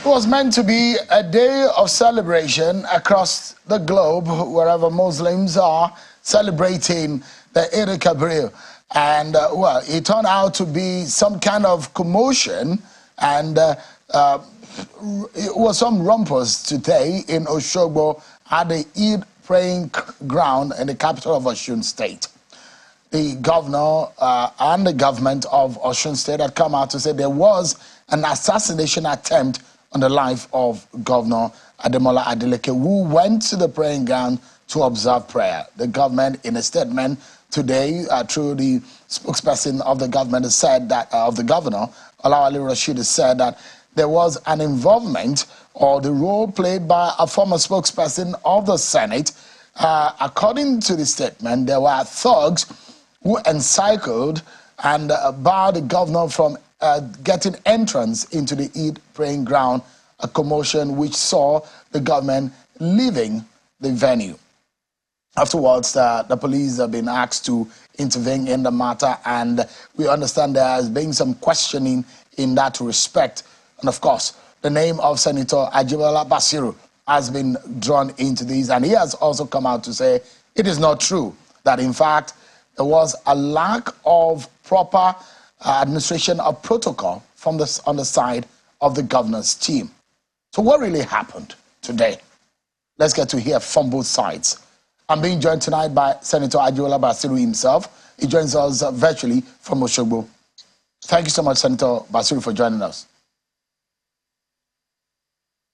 was meant to be a day of celebration across the globe, wherever Muslims are celebrating the Eid al-Kabir. And, well, it turned out to be some kind of commotion, and it was some rumpus today in Oshogbo at the Eid praying ground in the capital of Osun State. The governor and the government of Osun State had come out to say there was an assassination attempt on the life of Governor Adeleke, who went to the praying ground to observe prayer. The government, in a statement today, through the spokesperson of the government, said that of the governor, Olawale Rashid, said that there was an involvement or the role played by a former spokesperson of the Senate. According to the statement, there were thugs who encircled and barred the governor from getting entrance into the Eid praying ground, a commotion which saw the government leaving the venue. Afterwards, the police have been asked to intervene in the matter, and we understand there has been some questioning in that respect. And of course, the name of Senator Ajibola Basiru has been drawn into these, and he has also come out to say it is not true that, in fact, there was a lack of proper administration of protocol from on the side of the governor's team. So what really happened today? Let's get to hear from both sides. I'm being joined tonight by Senator Ajibola Basiru himself. He joins us virtually from Oshogbo. Thank you so much, Senator Basiru, for joining us.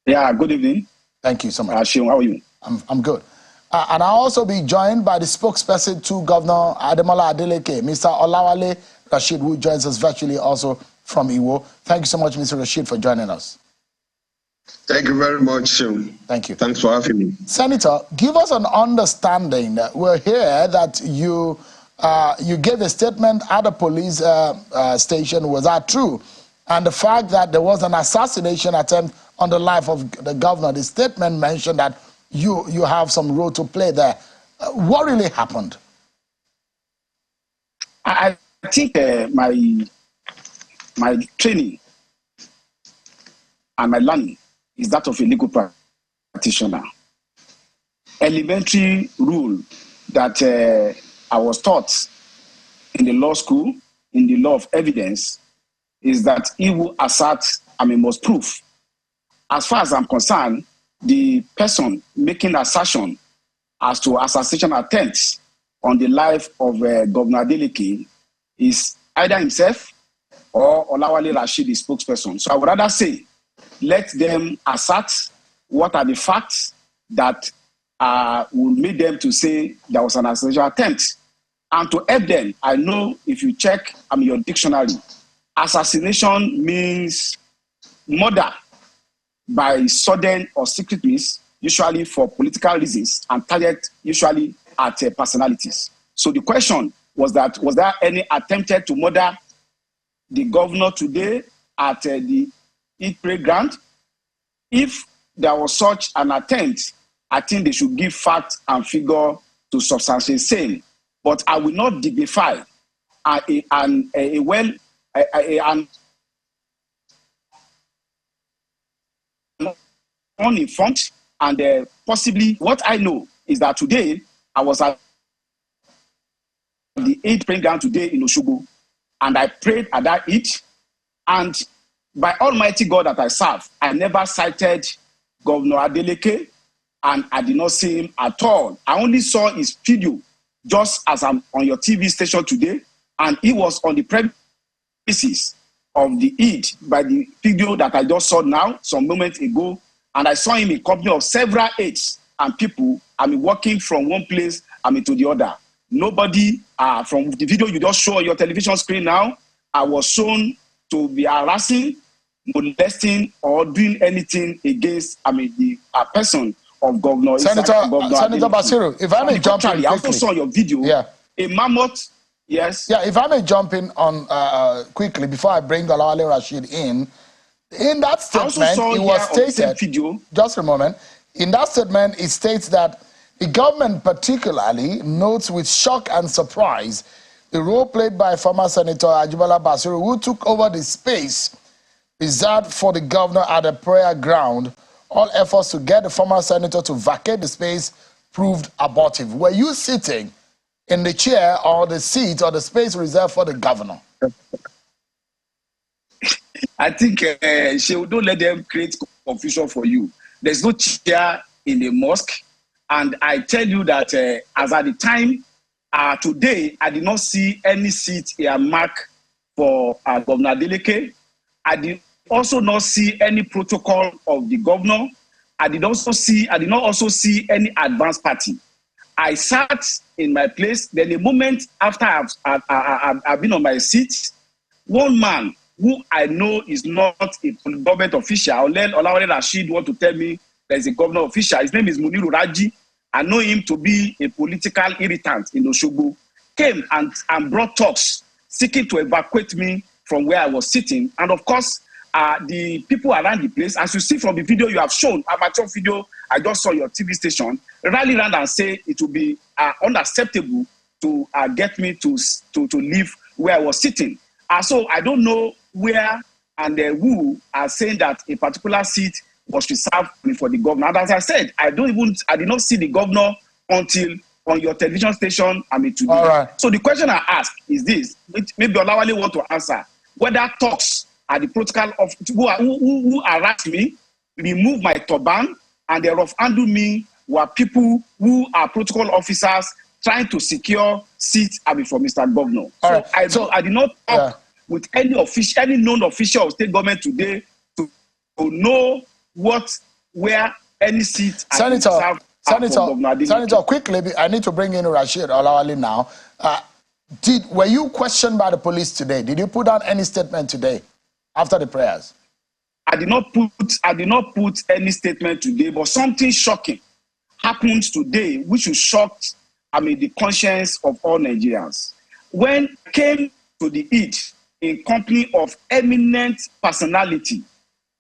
Yeah, good evening. Thank you so much. How are you? I'm good. And I'll also be joined by the spokesperson to Governor Adeleke, Mr. Olawale Rashid, who joins us virtually also from Iwo. Thank you so much, Mr. Rashid, for joining us. Thank you very much. Thank you. Thanks for having me. Senator, give us an understanding. We're here that you gave a statement at a police station. Was that true? And the fact that there was an assassination attempt on the life of the governor, the statement mentioned that you have some role to play there. What really happened? I think my training and my learning is that of a legal practitioner. Elementary rule that I was taught in the law school, in the law of evidence, is that he who asserts, must prove. As far as I'm concerned, the person making assertion as to assassination attempts on the life of Governor Adeleke is either himself or Olawale Rashid, the spokesperson. So I would rather say, let them assert what are the facts that will make them to say there was an assassination attempt. And to help them, I know if you check your dictionary, assassination means murder by sudden or secret means, usually for political reasons, and target usually at personalities. So the question was that, was there any attempted to murder the governor today at the Eid prayer ground? If there was such an attempt, I think they should give fact and figure to substantiate same. But I will not dignify an uninformed, and possibly what I know is that today I was at the Eid praying ground today in Oshogbo, and I prayed at that Eid, and by Almighty God that I serve, I never cited Governor Adeleke, and I did not see him at all. I only saw his video just as I'm on your TV station today, and he was on the premises of the Eid by the video that I just saw now, some moments ago, and I saw him in company of several aides and people, walking from one place, to the other. Nobody, from the video you just show on your television screen now, I was shown to be harassing, molesting, or doing anything against, the person of Governor. Senator Basiru, if I may jump in quickly. I also saw your video, a mammoth, yes. Yeah, if I may jump in on quickly before I bring Olawale Rashid in that statement, it was stated, video. Just a moment, in that statement, it states that the government particularly notes with shock and surprise the role played by former Senator Ajibola Basiru, who took over the space reserved for the governor at the prayer ground. All efforts to get the former senator to vacate the space proved abortive. Were you sitting in the chair or the seat or the space reserved for the governor? I think don't let them create confusion for you. There's no chair in the mosque. And I tell you that as at the time, today, I did not see any seat earmarked for Governor Adeleke. I did also not see any protocol of the governor. I did not also see any advance party. I sat in my place. Then the moment after I've been on my seat, one man who I know is not a government official, Olawale Rashid want to tell me there's a government official. His name is Muniru Raji. I know him to be a political irritant in Osogbo. Came and brought talks seeking to evacuate me from where I was sitting. And of course, the people around the place, as you see from the video you have shown, amateur video I just saw your TV station, rally around and say it will be unacceptable to get me to leave where I was sitting. So I don't know where and who are saying that a particular seat was reserved for the governor. And as I said, I did not see the governor until on your television station today. All right. So the question I ask is this, maybe Olawale want to answer, whether talks at the protocol of who harassed me, remove my turban, and they rough-handle me were people who are protocol officers trying to secure seats for Mr. Governor. I did not talk with any known official of state government today to know where any seat Senator, quickly, I need to bring in Rashid Olawale now. Were you questioned by the police today? Did you put out any statement today after the prayers? I did not put any statement today, but something shocking happened today, which shocked the conscience of all Nigerians. When I came to the Eid in company of eminent personality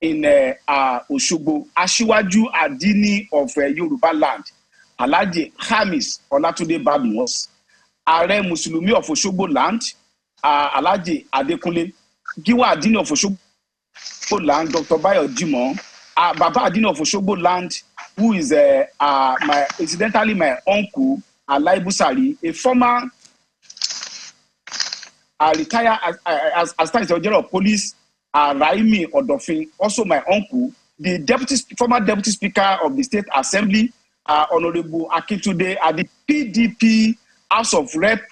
in Osogbo, Asiwaju Adini of Yoruba land, Alhaji Hamis Olatunde Badmus, Are Musulumi of Osogbo land, Alhaji Adekunle, Giwa Adini of Osogbo land, Dr. Bayo Jimon, Baba Adini of Osogbo land, who is incidentally my uncle, Alai Busari, a former retired as General of Police, Raimi Odofin, also my uncle, the former deputy speaker of the State Assembly, Honorable Akintunde, the PDP House of Rep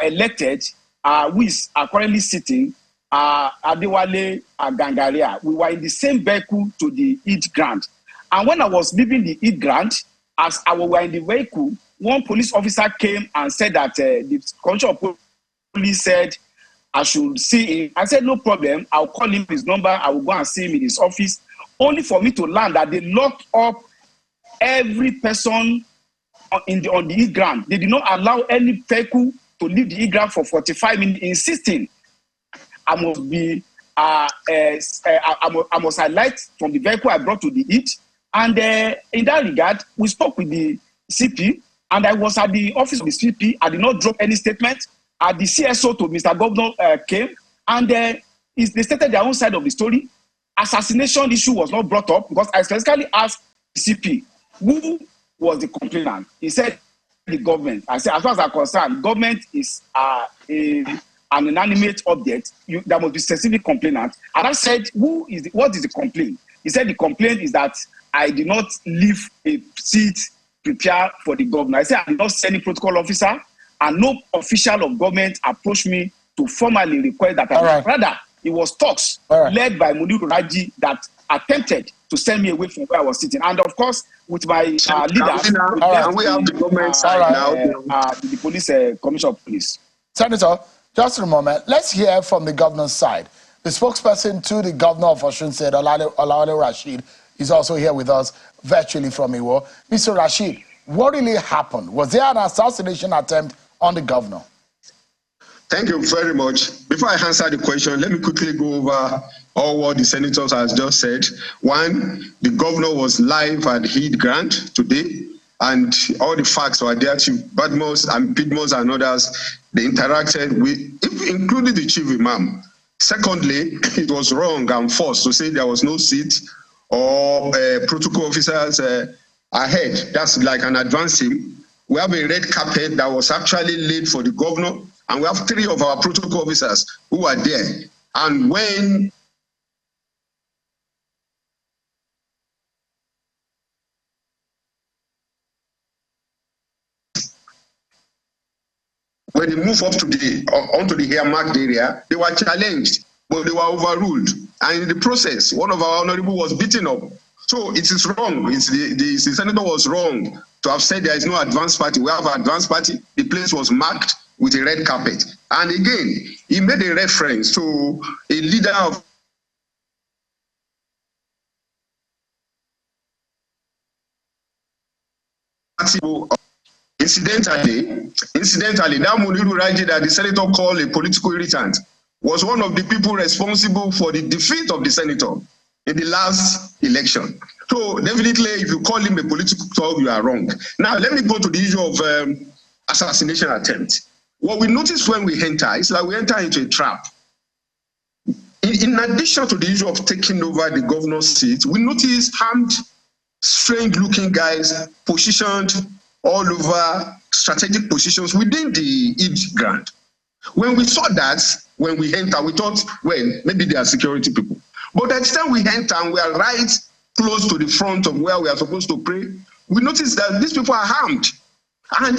elected, who is currently sitting, Adewale Gangaria. We were in the same vehicle to the Eid Grant. And when I was leaving the Eid Grant, as I was in the vehicle, one police officer came and said that the commissioner of police said I should see him. I said, no problem. I'll call him his number. I will go and see him in his office. Only for me to learn that they locked up every person on the Eid Grant. They did not allow any vehicle to leave the Eid Grant for 45 minutes, insisting I must highlight from the vehicle I brought to the Eid. And in that regard, we spoke with the CP, and I was at the office of the CP. I did not drop any statement. The CSO to Mr. Governor came, and they stated their own side of the story. Assassination issue was not brought up because I specifically asked the CP, who was the complainant? He said the government. I said, as far as I'm concerned, government is an inanimate object. There must be specific complainant. And I said, what is the complaint? He said the complaint is that I did not leave a seat prepared for the governor. I said I did not see any protocol officer, and no official of government approached me to formally request that. Rather, it was talks led by Muniru Raji that attempted to send me away from where I was sitting. And of course, with my leaders, we have the government side now. The police commissioner of police. Senator, just a moment. Let's hear from the governor's side. The spokesperson to the governor of Osun said, Olawale Rashid, is also here with us virtually from Iwo. Mr. Rashid, what really happened? Was there an assassination attempt on the governor? Thank you very much. Before I answer the question, let me quickly go over all what the senators has just said. One, the governor was live at Eid Grant today, and all the facts were there. Chief Badmos and Pidmos and others, they interacted with, including the chief imam. Secondly, it was wrong and false to say there was no seat or protocol officers ahead. That's like an advance team. We have a red carpet that was actually laid for the governor, and we have 3 of our protocol officers who are there. And when they moved up to onto the earmarked area, they were challenged, but they were overruled. And in the process, one of our honorable was beaten up. So it is wrong. The senator was wrong to have said there is no advanced party. We have an advanced party. The place was marked with a red carpet. And again, he made a reference to a leader of Incidentally, that Muniru Raji that the senator called a political irritant was one of the people responsible for the defeat of the senator in the last election. So definitely, if you call him a political thug, you are wrong. Now, let me go to the issue of assassination attempt. What we notice when we enter is like we enter into a trap. In addition to the issue of taking over the governor's seat, we notice armed, strange-looking guys positioned all over strategic positions within the Eid grant. When we saw that, when we enter, we thought, well, maybe they are security people. But at the time we enter and we are right close to the front of where we are supposed to pray, we noticed that these people are armed. And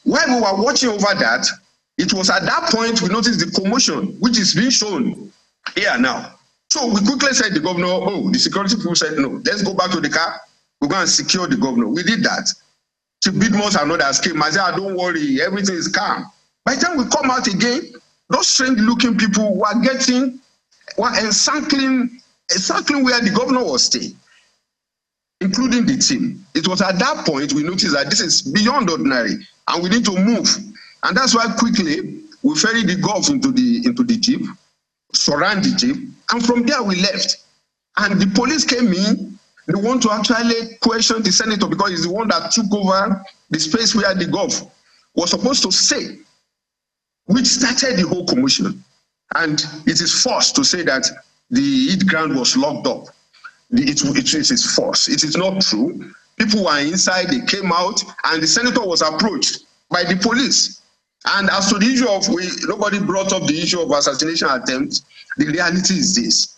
while we were watching over that, it was at that point we noticed the commotion, which is being shown here now. So we quickly said to the governor, oh, the security people said, no, let's go back to the car. We're going to secure the governor. We did that. Chief Bidmos and others came. I said, don't worry, everything is calm. By the time we come out again, those strange-looking people were encircling where the governor was staying, including the team. It was at that point we noticed that this is beyond ordinary, and we need to move. And that's why quickly we ferried the Gulf into the jeep, surround the jeep, and from there we left. And the police came in. They want to actually question the senator because he's the one that took over the space where the Gulf was supposed to stay, which started the whole commotion. And it is false to say that the Eid ground was locked up. It is false. It is not true. People were inside, they came out, and the senator was approached by the police. And as to the issue of, nobody brought up the issue of assassination attempt. The reality is this.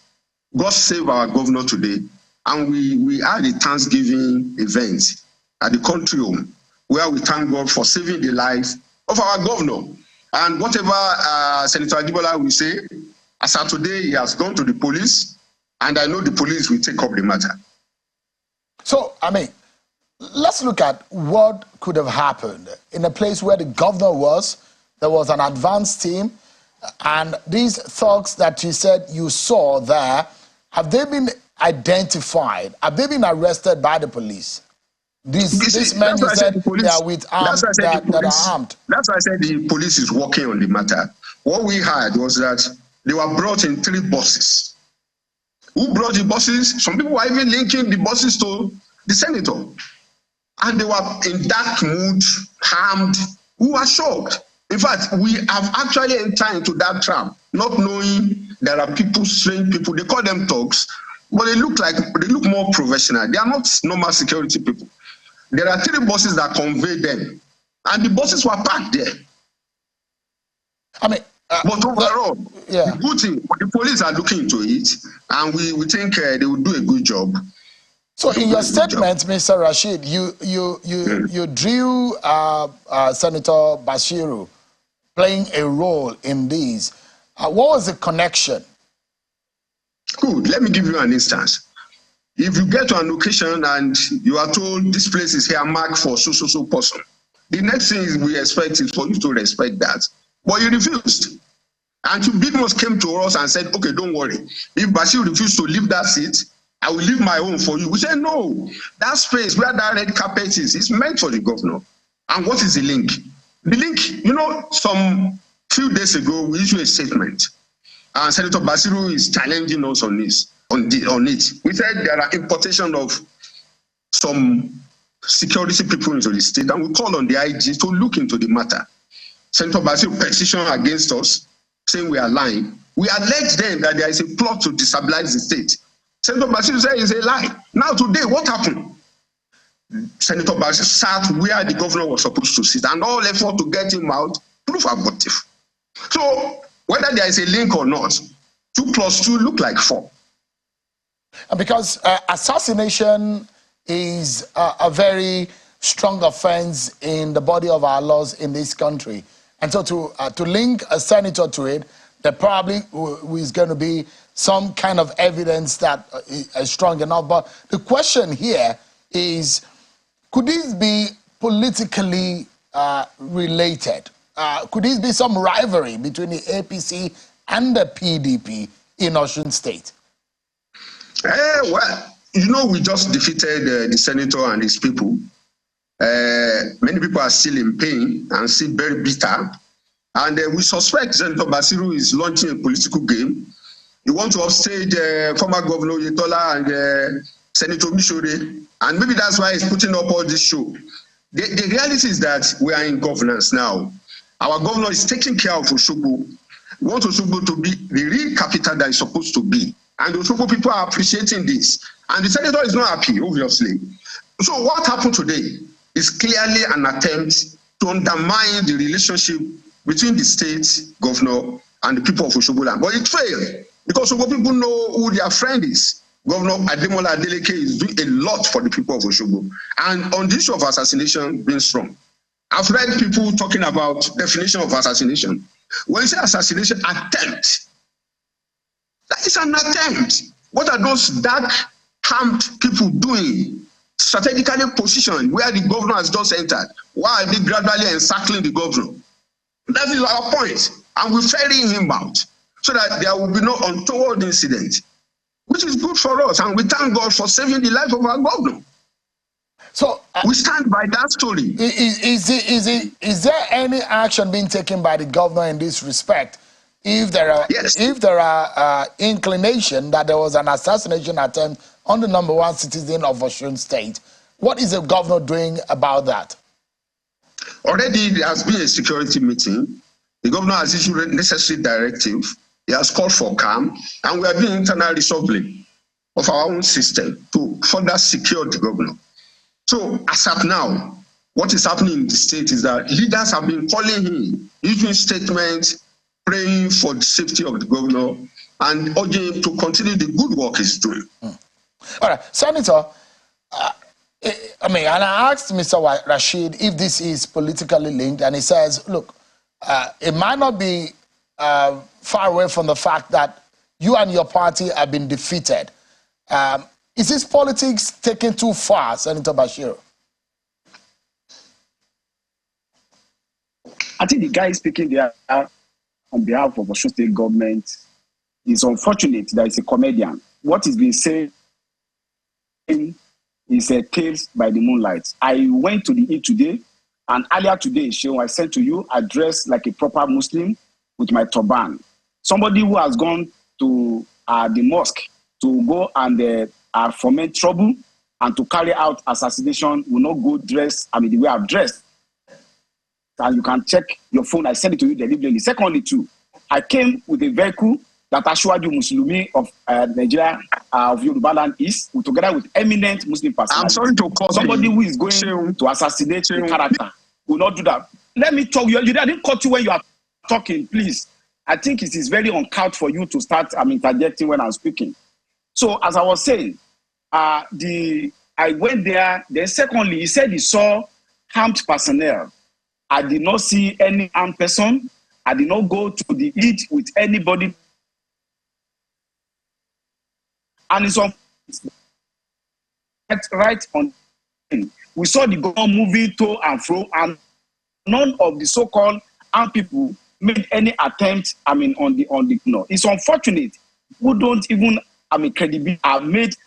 God save our governor today. And we had a Thanksgiving event at the country home where we thank God for saving the life of our governor. And whatever Senator Adibola will say, as of today, he has gone to the police, and I know the police will take up the matter. So, I mean, let's look at what could have happened in a place where the governor was. There was an advance team, and these thugs that you said you saw there, have they been identified? Have they been arrested by the police? These men you said they are with arms that are armed. That's why I said the police is working on the matter. What we had was that they were brought in 3 buses. Who brought the buses? Some people were even linking the buses to the senator. And they were in dark mood, armed. We were shocked. In fact, we have actually entered into that trap, not knowing there are people, strange people. They call them thugs, but they look more professional. They are not normal security people. There are 3 buses that convey them, and the buses were parked there. I mean, but overall, the good thing, the police are looking into it, and we think they will do a good job. So, in your statement, Mr. Rashid, you drew Senator Basiru playing a role in these. What was the connection? Good. Let me give you an instance. If you get to an occasion and you are told this place is here marked for so person, the next thing we expect is for you to respect that. But you refused. And Bidmos came to us and said, okay, don't worry. If Bashir refused to leave that seat, I will leave my own for you. We said, no, that space where that red carpet is meant for the governor. And what is the link? The link, some few days ago, we issued a statement. And Senator Basiru is challenging us on this. On it. We said there are importation of some security people into the state, and we call on the IG to look into the matter. Senator Basiru petitioned against us, saying we are lying. We allege them that there is a plot to destabilize the state. Senator Basiru said it's a lie. Now today, what happened? Senator Basiru sat where the governor was supposed to sit, and all effort to get him out prove abortive. So whether there is a link or not, 2 + 2 look like 4. Because assassination is a very strong offense in the body of our laws in this country. And so to link a senator to it, there probably is going to be some kind of evidence that is strong enough. But the question here is, could this be politically related? Could this be some rivalry between the APC and the PDP in Osun State? Well, we just defeated the senator and his people. Many people are still in pain and still very bitter. And we suspect Senator Basiru is launching a political game. He wants to upstage former Governor Yetola and Senator Mishore. And maybe that's why he's putting up all this show. The reality is that we are in governance now. Our governor is taking care of Osogbo. We want Osogbo to be the real capital that it's supposed to be. And the Osogbo people are appreciating this. And the senator is not happy, obviously. So what happened today is clearly an attempt to undermine the relationship between the state governor and the people of Osogbo land. But it failed because Osogbo people know who their friend is. Governor Adeleke is doing a lot for the people of Osogbo. And on the issue of assassination being strong, I've read people talking about definition of assassination. When you say assassination attempt, that is an attempt. What are those dark, armed people doing? Strategically positioned where the governor has just entered. Why are they gradually encircling the governor? That is our point. And we're ferrying him out so that there will be no untoward incident, which is good for us. And we thank God for saving the life of our governor. So we stand by that story. Is there any action being taken by the governor in this respect? If there are, yes. If there are inclination that there was an assassination attempt on the #1 citizen of Osun State, what is the governor doing about that? Already there has been a security meeting. The governor has issued a necessary directive. He has called for calm, and we are doing internal reshuffling of our own system to further secure the governor. So as of now, what is happening in the state is that leaders have been calling him, issuing statements, praying for the safety of the governor, and urging him to continue the good work he's doing. All right, Senator, and I asked Mr. Rashid if this is politically linked, and he says, look, it might not be far away from the fact that you and your party have been defeated. Is this politics taken too far, Senator Basiru? I think the guy speaking there on behalf of the Osun State government is unfortunate that he's a comedian. What is being said is a tales by the moonlight. I went to the Eid today, and earlier today, I sent to you, I dressed like a proper Muslim with my turban. Somebody who has gone to the mosque to go and foment trouble and to carry out assassination will not go dressed, the way I've dressed. And you can check your phone. I sent it to you deliberately. Secondly, too, I came with a vehicle that Ashwaju Muslimi of Nigeria, of Yoruba land is, together with eminent Muslim personalities. I'm sorry to call somebody who is going to assassinate the character will not do that. Let me talk. I didn't cut you when you are talking, please. I think it is very uncouth for you to start interjecting when I'm speaking. So, as I was saying, I went there. Then secondly, he said he saw armed personnel. I did not see any armed person. I did not go to the Eid with anybody. And it's on right on. We saw the gun moving to and fro, and none of the so-called armed people made any attempt. On the no. It's unfortunate who don't even credibility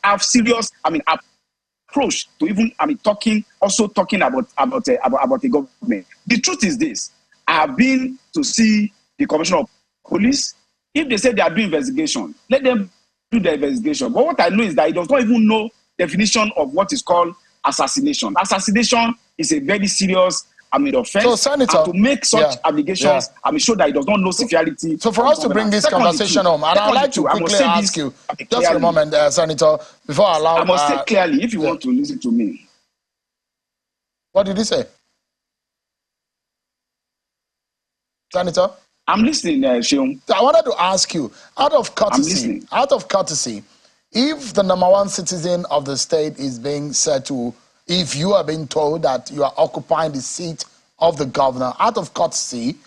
have serious approach to even talking about the government. The truth is this: I have been to see the Commissioner of Police. If they say they are doing investigation, let them do the investigation. But what I know is that he does not even know definition of what is called assassination. Assassination is a very serious offense. So, Senator, and to make such allegations, show that he does not know severity. So for us to bring this conversation home, and I'd like to quickly ask you, just for a moment, Senator, before I allow... I must say clearly, if you want to listen to me. What did he say? Senator? I'm listening, Sheung. I wanted to ask you, out of courtesy, if the #1 citizen of the state is being said to, if you are being told that you are occupying the seat of the governor, out of courtesy,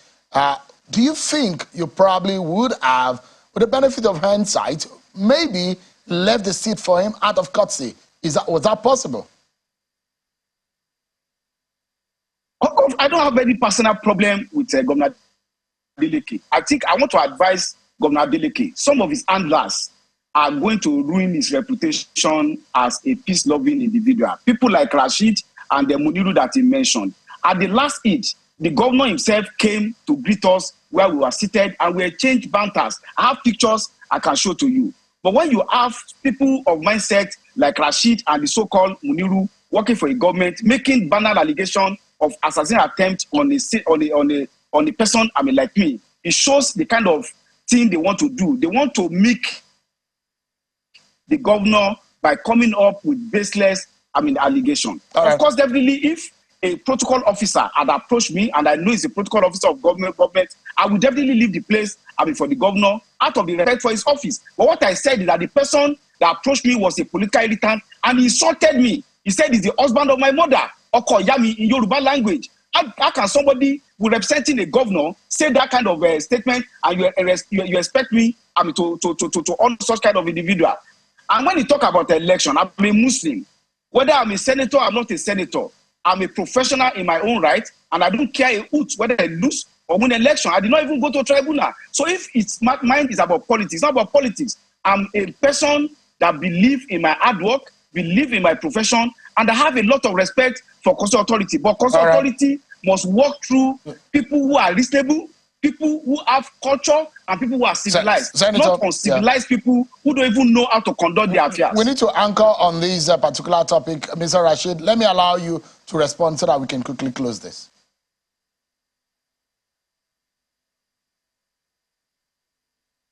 do you think you probably would have, with the benefit of hindsight, maybe left the seat for him out of courtesy? Was that possible? I don't have any personal problem with Governor Adeleke. I think I want to advise Governor Adeleke. Some of his handlers are going to ruin his reputation as a peace-loving individual. People like Rashid and the Muniru that he mentioned. At the last Eid, the governor himself came to greet us where we were seated and we exchanged banters. I have pictures I can show to you. But when you have people of mindset like Rashid and the so-called Muniru working for a government, making banal allegations of assassination attempt on a person, like me, it shows the kind of thing they want to do. They want to make the governor by coming up with baseless, allegation. Of course, definitely, if a protocol officer had approached me, and I know he's a protocol officer of government, I would definitely leave the place, for the governor, out of the respect for his office. But what I said is that the person that approached me was a political irritant, and he insulted me. He said he's the husband of my mother, Oko Yami, in Yoruba language. How can somebody who representing a governor say that kind of statement, and you expect me to honor such kind of individual? And when you talk about the election, I'm a Muslim. Whether I'm a senator or I'm not a senator, I'm a professional in my own right, and I don't care a hoot whether I lose or win election. I did not even go to a tribunal. So if my mind is about politics, it's not about politics. I'm a person that believes in my hard work, believe in my profession, and I have a lot of respect for constitutional authority. But constitutional authority must work through people who are reasonable, people who have culture, and people who are civilized. Senator, not uncivilized people who don't even know how to conduct their affairs. We need to anchor on this particular topic. Mr. Rashid, let me allow you to respond so that we can quickly close this.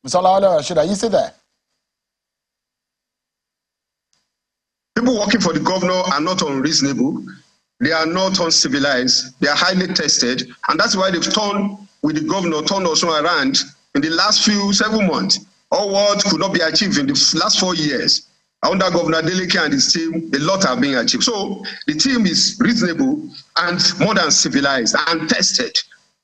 Mr. Rashid, are you still there? People working for the governor are not unreasonable. They are not uncivilized. They are highly tested. And that's why they've turned with the governor, turned also around in the last 7 months. All what could not be achieved in the last 4 years. Under Governor Adeleke and his team, a lot have been achieved. So the team is reasonable and more than civilized and tested,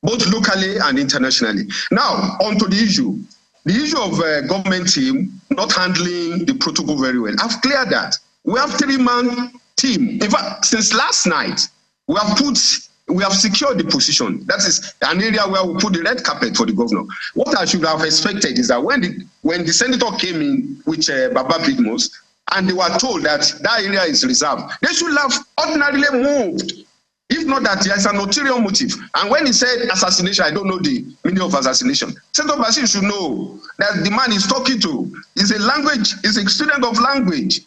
both locally and internationally. Now, on to the issue. The issue of government team not handling the protocol very well. I've cleared that. We have 3-man team. In fact, since last night, we have secured the position. That is an area where we put the red carpet for the governor. What I should have expected is that when the senator came in with Baba Bigmos, and they were told that area is reserved, they should have ordinarily moved. If not that, there is an ulterior motive. And when he said assassination, I don't know the meaning of assassination. Senator Basiru should know that the man he's talking to is a student of language.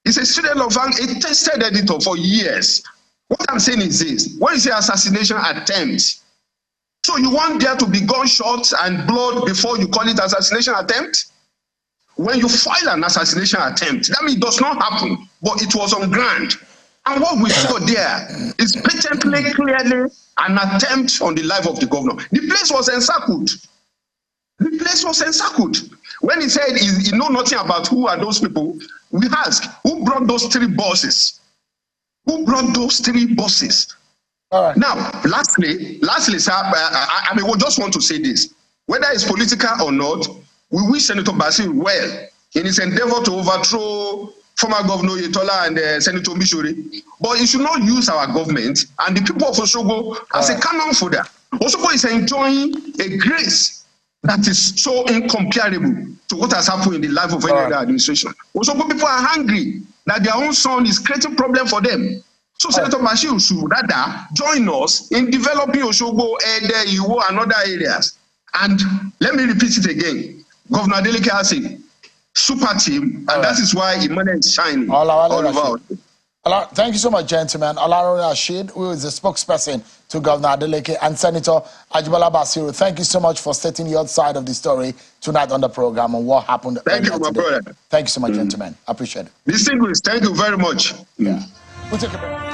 He's a student of language, a tested editor for years. What I'm saying is this: when you say assassination attempt, so you want there to be gunshots and blood before you call it assassination attempt? When you file an assassination attempt, that means it does not happen, but it was on ground. And what we saw there is patently, clearly an attempt on the life of the governor. The place was encircled. The place was encircled. When he said he know nothing about who are those people, we asked, who brought those 3 buses? Who brought those 3 buses? All right. Now, lastly, sir, we just want to say this. Whether it's political or not, we wish Senator Basiru well in his endeavor to overthrow former Governor Yetola and Senator Mishori. But he should not use our government and the people of Osogbo as a cannon fodder. Osogbo is enjoying a grace that is so incomparable to what has happened in the life of any other administration. Osogbo people are hungry that their own son is creating problem for them. So Senator Basiru should rather join us in developing Osogbo, Ede, Iwo, and other areas. And let me repeat it again. Governor Adeleke has a super team, and that is why Emmanuel is shining all over. Thank you so much, gentlemen. Olaro Rashid, who is the spokesperson to Governor Adeleke, and Senator Ajibola Basiru. Thank you so much for stating your side of the story tonight on the program and what happened. Thank you, my brother. Thank you so much, gentlemen. I appreciate it. Distinguished, thank you very much. Yeah. We'll take a break.